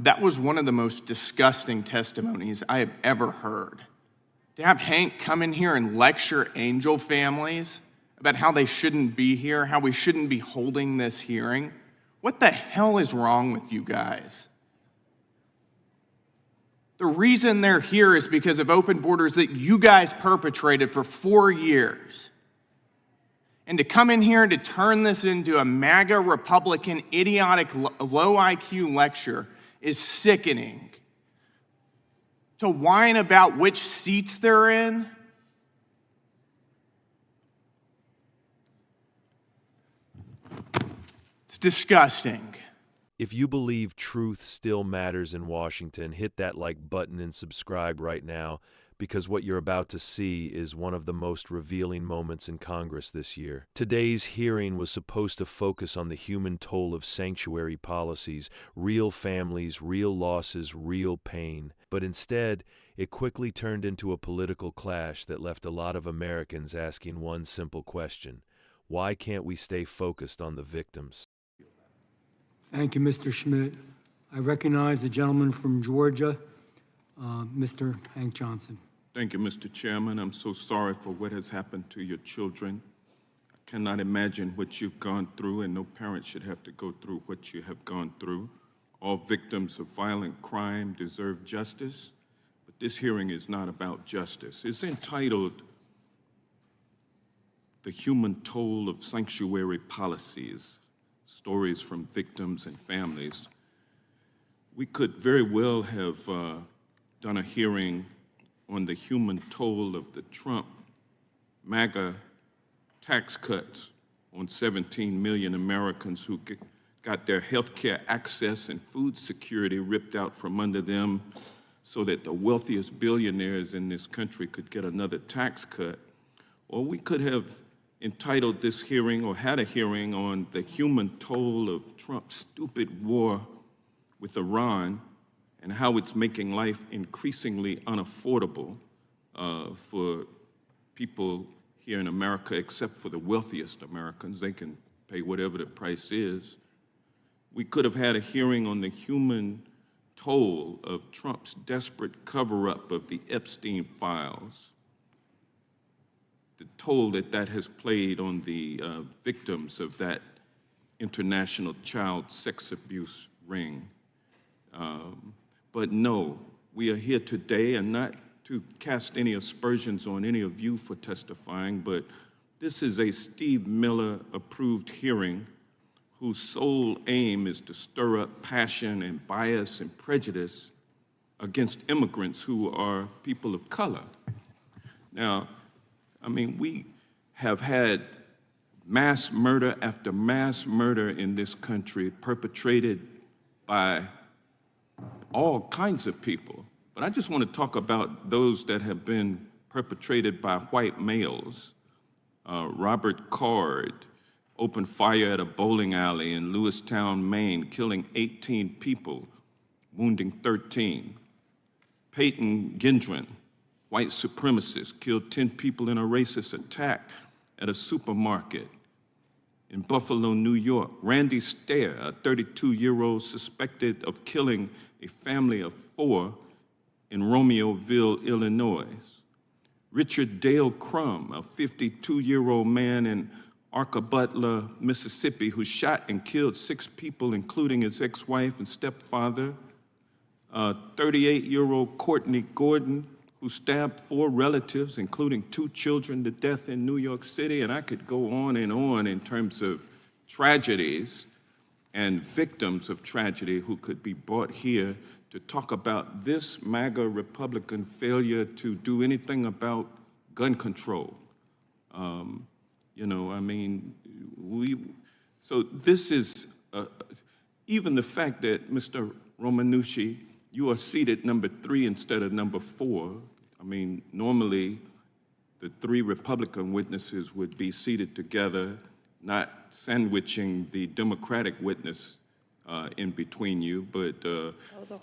that was one of the most disgusting testimonies I have ever heard. To have Hank come in here and lecture angel families about how they shouldn't be here, how we shouldn't be holding this hearing. What the hell is wrong with you guys? The reason they're here is because of open borders that you guys perpetrated for 4 years. And to come in here and to turn this into a MAGA Republican idiotic low IQ lecture is sickening. To whine about which seats they're in, it's disgusting. If you believe truth still matters in Washington, hit that like button and subscribe right now, because what you're about to see is one of the most revealing moments in Congress this year. Today's hearing was supposed to focus on the human toll of sanctuary policies, real families, real losses, real pain. But instead, it quickly turned into a political clash that left a lot of Americans asking one simple question: why can't we stay focused on the victims? Thank you, Mr. Schmidt. I recognize the gentleman from Georgia, Mr. Hank Johnson. Thank you, Mr. Chairman. I'm so sorry for what has happened to your children. I cannot imagine what you've gone through, and no parent should have to go through what you have gone through. All victims of violent crime deserve justice, but this hearing is not about justice. It's entitled "The Human Toll of Sanctuary Policies: Stories from Victims and Families." We could very well have done a hearing on the human toll of the Trump MAGA tax cuts on 17 million Americans who got their health care access and food security ripped out from under them so that the wealthiest billionaires in this country could get another tax cut. Or we could have entitled this hearing, or had a hearing, on the human toll of Trump's stupid war with Iran and how it's making life increasingly unaffordable for people here in America, except for the wealthiest Americans. They can pay whatever the price is. We could have had a hearing on the human toll of Trump's desperate cover-up of the Epstein files, the toll that that has played on the victims of that international child sex abuse ring. But no, we are here today, and not to cast any aspersions on any of you for testifying, but this is a Steve Miller-approved hearing whose sole aim is to stir up passion and bias and prejudice against immigrants who are people of color. Now, I mean, we have had mass murder after mass murder in this country perpetrated by all kinds of people. But I just want to talk about those that have been perpetrated by white males. Robert Card opened fire at a bowling alley in Lewistown, Maine, killing 18 people, wounding 13. Peyton Gendron, white supremacist, killed 10 people in a racist attack at a supermarket in Buffalo, New York. Randy Stair, a 32-year-old suspected of killing a family of 4 in Romeoville, Illinois. Richard Dale Crum, a 52-year-old man in Arcabutler, Mississippi, who shot and killed 6 people, including his ex-wife and stepfather. 38-year-old Courtney Gordon, who stabbed 4 relatives, including 2 children, to death in New York City. And I could go on in terms of tragedies and victims of tragedy who could be brought here to talk about this MAGA Republican failure to do anything about gun control. You know, I mean, so this is, even the fact that Mr. Romanuschi, you are seated number 3 instead of number 4. I mean, normally the 3 Republican witnesses would be seated together, not sandwiching the Democratic witness in between you, but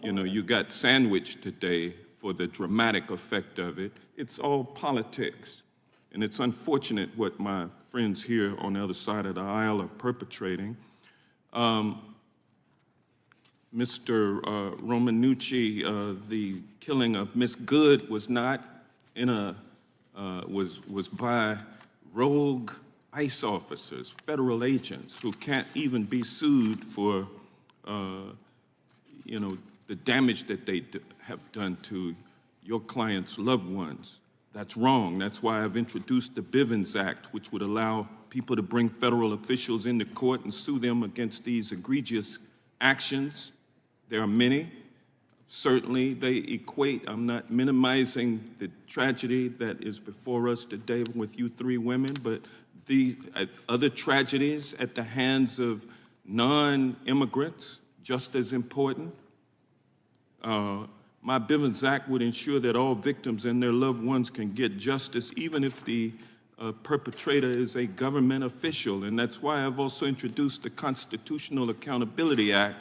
you know, you got sandwiched today for the dramatic effect of it. It's all politics, and it's unfortunate what my friends here on the other side of the aisle are perpetrating. Mr. Romanucci, the killing of Miss Good was not in a, was by rogue ICE officers, federal agents, who can't even be sued for, you know, the damage that they have done to your client's loved ones. That's wrong. That's why I've introduced the Bivens Act, which would allow people to bring federal officials into court and sue them against these egregious actions. There are many. Certainly, they equate. I'm not minimizing the tragedy that is before us today with you three women, but the other tragedies at the hands of non-immigrants, just as important. My Bivens Act would ensure that all victims and their loved ones can get justice, even if the perpetrator is a government official. And that's why I've also introduced the Constitutional Accountability Act,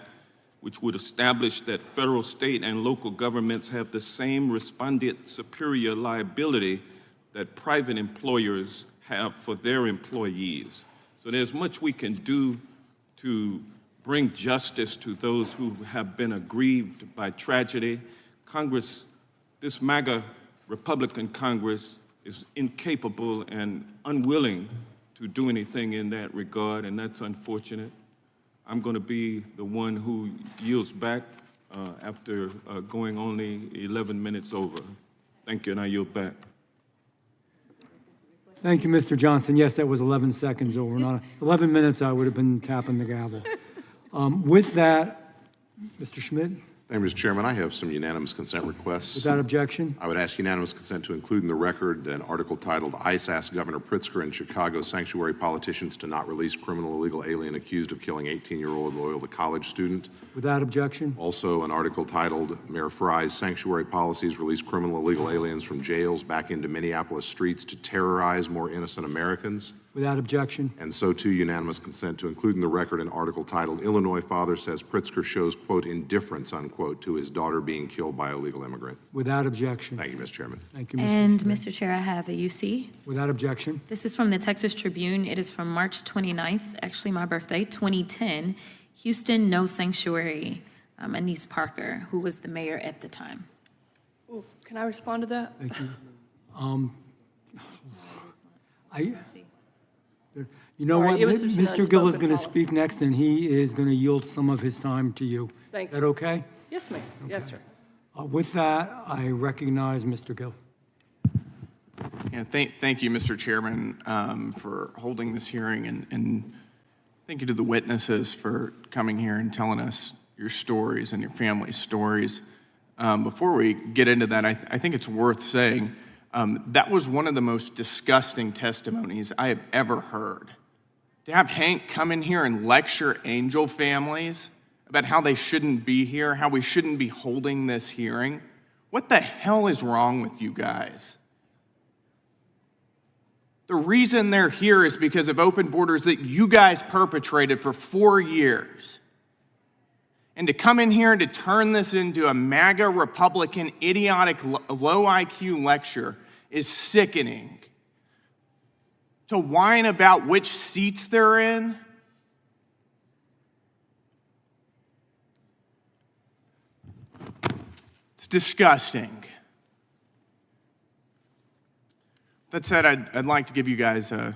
which would establish that federal, state, and local governments have the same respondeat superior liability that private employers have for their employees. So there's much we can do to bring justice to those who have been aggrieved by tragedy. Congress, this MAGA Republican Congress, is incapable and unwilling to do anything in that regard, and that's unfortunate. I'm going to be the one who yields back after going only 11 minutes over. Thank you, and I yield back. Thank you, Mr. Johnson. Yes, that was 11 seconds over. Not 11 minutes, I would have been tapping the gavel. With that, Mr. Schmidt, Thank you, Mr. Chairman. I have some unanimous consent requests. without objection. I would ask unanimous consent to include in the record an article titled ICE asks Governor Pritzker and Chicago sanctuary politicians to not release criminal illegal alien accused of killing 18-year-old Loyola College student. Without objection. Also, an article titled Mayor Fry's sanctuary policies release criminal illegal aliens from jails back into Minneapolis streets to terrorize more innocent Americans. Without objection. And so too unanimous consent to include in the record an article titled Illinois Father Says Pritzker Shows, quote, indifference, unquote, to his daughter being killed by a legal immigrant. Without objection. Thank you, Mr. Chairman. Thank you, Mr. And Schmidt. Mr. Chair, I have a UC. Without objection. This is from the Texas Tribune. It is from March 29th, actually my birthday, 2010. Houston, no sanctuary. Anise Parker, who was the mayor at the time. Ooh, can I respond to that? Thank you. You know Sorry, what? it was just an Mr. Gill is unspoken going to policy. speak next, and he is going to yield some of his time to you. Thank Is that you. okay? Yes, ma'am. Yes, sir. With that, I recognize Mr. Gill. Yeah, thank you, Mr. Chairman, for holding this hearing, and thank you to the witnesses for coming here and telling us your stories and your family's stories. Before we get into that, I think it's worth saying that was one of the most disgusting testimonies I have ever heard. To have Hank come in here and lecture angel families about how they shouldn't be here, how we shouldn't be holding this hearing. What the hell is wrong with you guys? The reason they're here is because of open borders that you guys perpetrated for 4 years. And to come in here and to turn this into a MAGA Republican idiotic low IQ lecture is sickening. To whine about which seats they're in, it's disgusting. That said, I'd like to give you guys a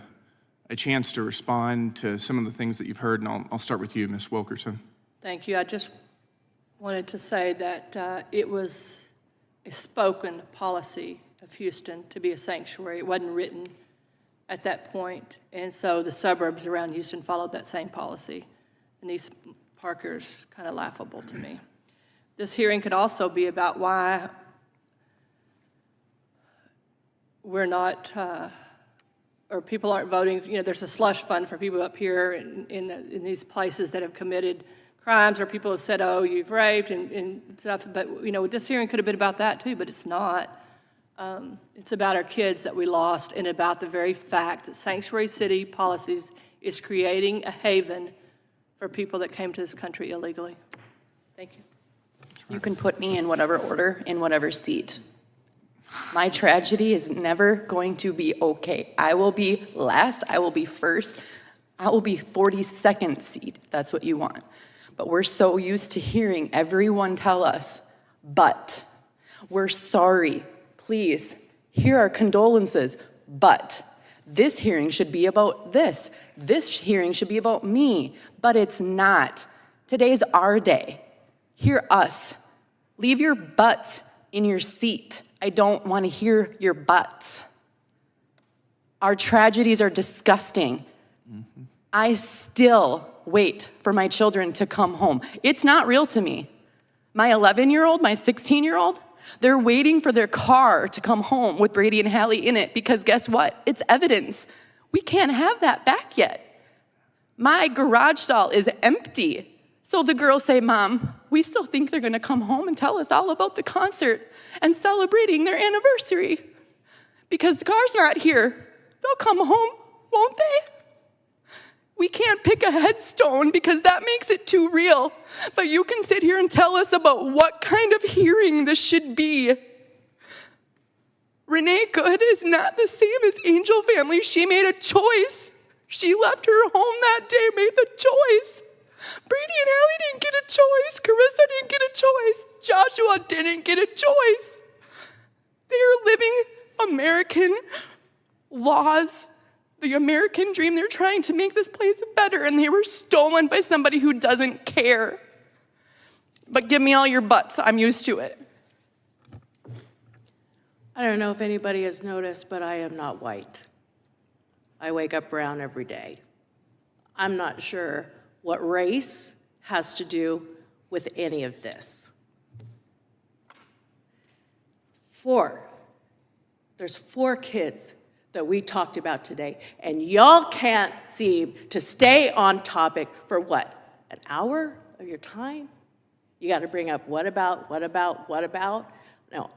chance to respond to some of the things that you've heard, and I'll start with you, Ms. Wilkerson. Thank you. I just wanted to say that it was a spoken policy of Houston to be a sanctuary. It wasn't written at that point, and so the suburbs around Houston followed that same policy. And these Parker's kind of laughable to me. This hearing could also be about why we're not, or people aren't voting. You know, there's a slush fund for people up here in these places that have committed crimes, or people have said, oh, you've raped and stuff. But, you know, this hearing could have been about that too, but it's not. It's about our kids that we lost, and about the very fact that Sanctuary City Policies is creating a haven for people that came to this country illegally. Thank you. You can put me in whatever order, in whatever seat. My tragedy is never going to be okay. I will be last, I will be first, I will be 42nd seat, if that's what you want. But we're so used to hearing everyone tell us, but we're sorry, please, here are condolences, but this hearing should be about this. This hearing should be about me, but it's not. Today's our day. Hear us. Leave your butts in your seat. I don't want to hear your butts. Our tragedies are disgusting. I still wait for my children to come home. It's not real to me. My 11-year-old, my 16-year-old, they're waiting for their car to come home with Brady and Hallie in it because guess what? It's evidence. We can't have that back yet. My garage stall is empty. So the girls say, Mom, we still think they're gonna come home and tell us all about the concert and celebrating their anniversary. Because the car's not here. They'll come home, won't they? We can't pick a headstone because that makes it too real. But you can sit here and tell us about what kind of hearing this should be. Renee Good is not the same as Angel family. She made a choice. She left her home that day, made the choice. Brady and Hallie didn't get a choice. Carissa didn't get a choice. Joshua didn't get a choice. They are living American laws, the American dream. They're trying to make this place better, and they were stolen by somebody who doesn't care. But give me all your butts. I'm used to it. I don't know if anybody has noticed, but I am not white. I wake up brown every day. I'm not sure what race has to do with any of this. There's 4 kids that we talked about today, and y'all can't seem to stay on topic for what? An hour of your time? You gotta bring up what about? No,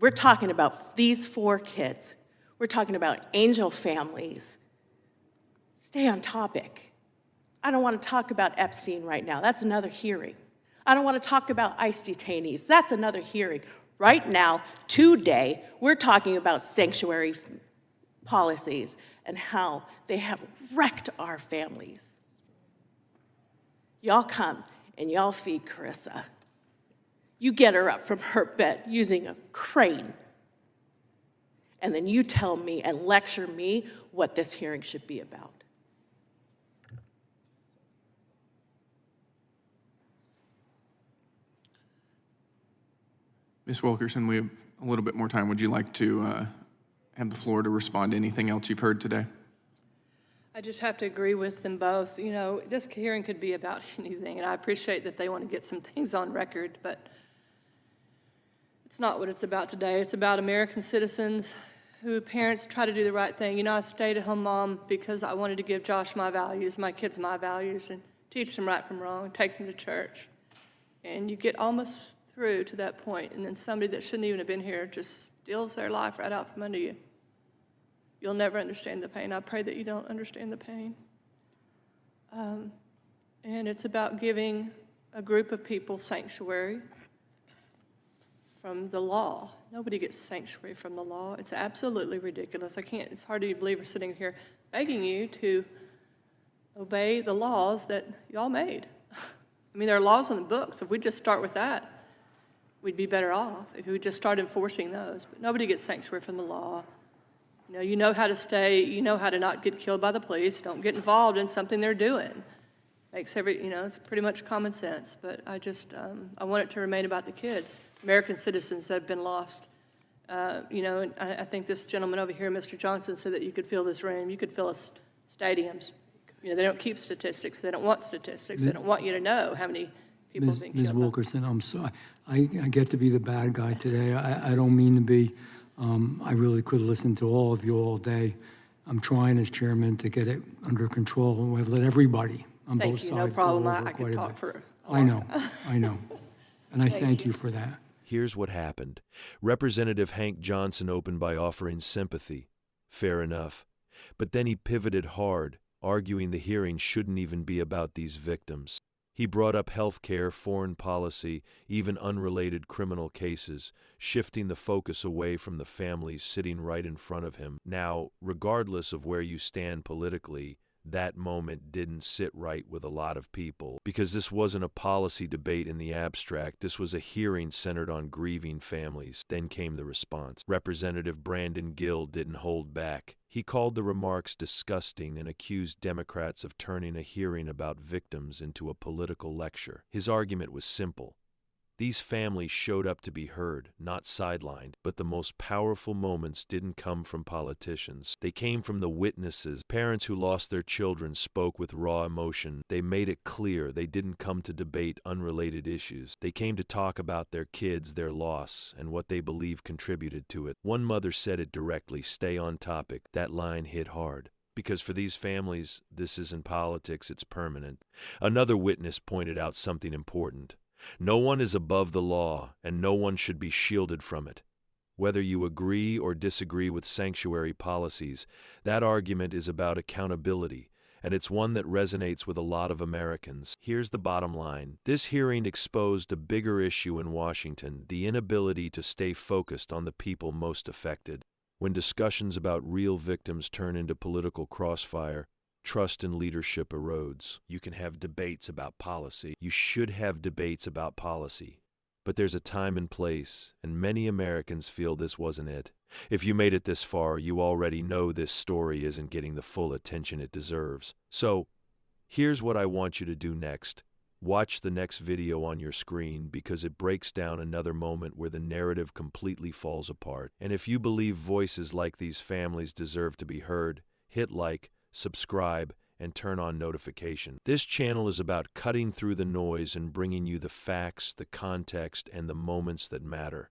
we're talking about these 4 kids. We're talking about Angel families. Stay on topic. I don't want to talk about Epstein right now. That's another hearing. I don't want to talk about ICE detainees. That's another hearing. Right now, today, we're talking about sanctuary policies and how they have wrecked our families. Y'all come and y'all feed Carissa. You get her up from her bed using a crane. And then you tell me and lecture me what this hearing should be about. Ms. Wilkerson, we have a little bit more time. Would you like to have the floor to respond to anything else you've heard today? I just have to agree with them both. You know, this hearing could be about anything, and I appreciate that they want to get some things on record, but it's not what it's about today. It's about American citizens who parents try to do the right thing. You know, I stayed at home mom because I wanted to give Josh my values, my kids my values, and teach them right from wrong, take them to church. And you get almost through to that point, and then somebody that shouldn't even have been here just steals their life right out from under you. You'll never understand the pain. I pray that you don't understand the pain. And it's about giving a group of people sanctuary from the law. Nobody gets sanctuary from the law. It's absolutely ridiculous. It's hard to believe we're sitting here begging you to obey the laws that y'all made. I mean, there are laws in the books. If we just start with that, we'd be better off if we just start enforcing those. But nobody gets sanctuary from the law. You know how to stay, you know how to not get killed by the police. Don't get involved in something they're doing. It's pretty much common sense. But I want it to remain about the kids, American citizens that have been lost. And I think this gentleman over here, Mr. Johnson, said that you could fill this room. You could fill stadiums. They don't keep statistics. They don't want statistics. They don't want you to know how many people have been killed. Ms. Wilkerson, I'm sorry. I get to be the bad guy today. I don't mean to be. I really could listen to all of you all day. I'm trying as chairman to get it under control, and we've let everybody on both sides go over Thank you, no problem. quite I a could bit. talk for a I long know. And I thank you for that. Here's what happened. Representative Hank Johnson opened by offering sympathy. Fair enough. But then he pivoted hard, arguing the hearing shouldn't even be about these victims. He brought up health care, foreign policy, even unrelated criminal cases, shifting the focus away from the families sitting right in front of him. Now, regardless of where you stand politically, That moment didn't sit right with a lot of people, because this wasn't a policy debate in the abstract. This was a hearing centered on grieving families. Then came the response. Representative Brandon Gill didn't hold back. He called the remarks disgusting and accused Democrats of turning a hearing about victims into a political lecture. His argument was simple. These families showed up to be heard, not sidelined, but the most powerful moments didn't come from politicians. They came from the witnesses. Parents who lost their children spoke with raw emotion. They made it clear they didn't come to debate unrelated issues. They came to talk about their kids, their loss, and what they believe contributed to it. One mother said it directly, "Stay on topic." That line hit hard. Because for these families, this isn't politics, it's permanent. Another witness pointed out something important. No one is above the law, and no one should be shielded from it. Whether you agree or disagree with sanctuary policies, that argument is about accountability, and it's one that resonates with a lot of Americans. Here's the bottom line. This hearing exposed a bigger issue in Washington, the inability to stay focused on the people most affected. When discussions about real victims turn into political crossfire, trust in leadership erodes. You can have debates about policy. You should have debates about policy. But there's a time and place, and many Americans feel this wasn't it. If you made it this far, you already know this story isn't getting the full attention it deserves. So, here's what I want you to do next. Watch the next video on your screen, because it breaks down another moment where the narrative completely falls apart. And if you believe voices like these families deserve to be heard, hit like, subscribe, and turn on notification. This channel is about cutting through the noise and bringing you the facts, the context, and the moments that matter.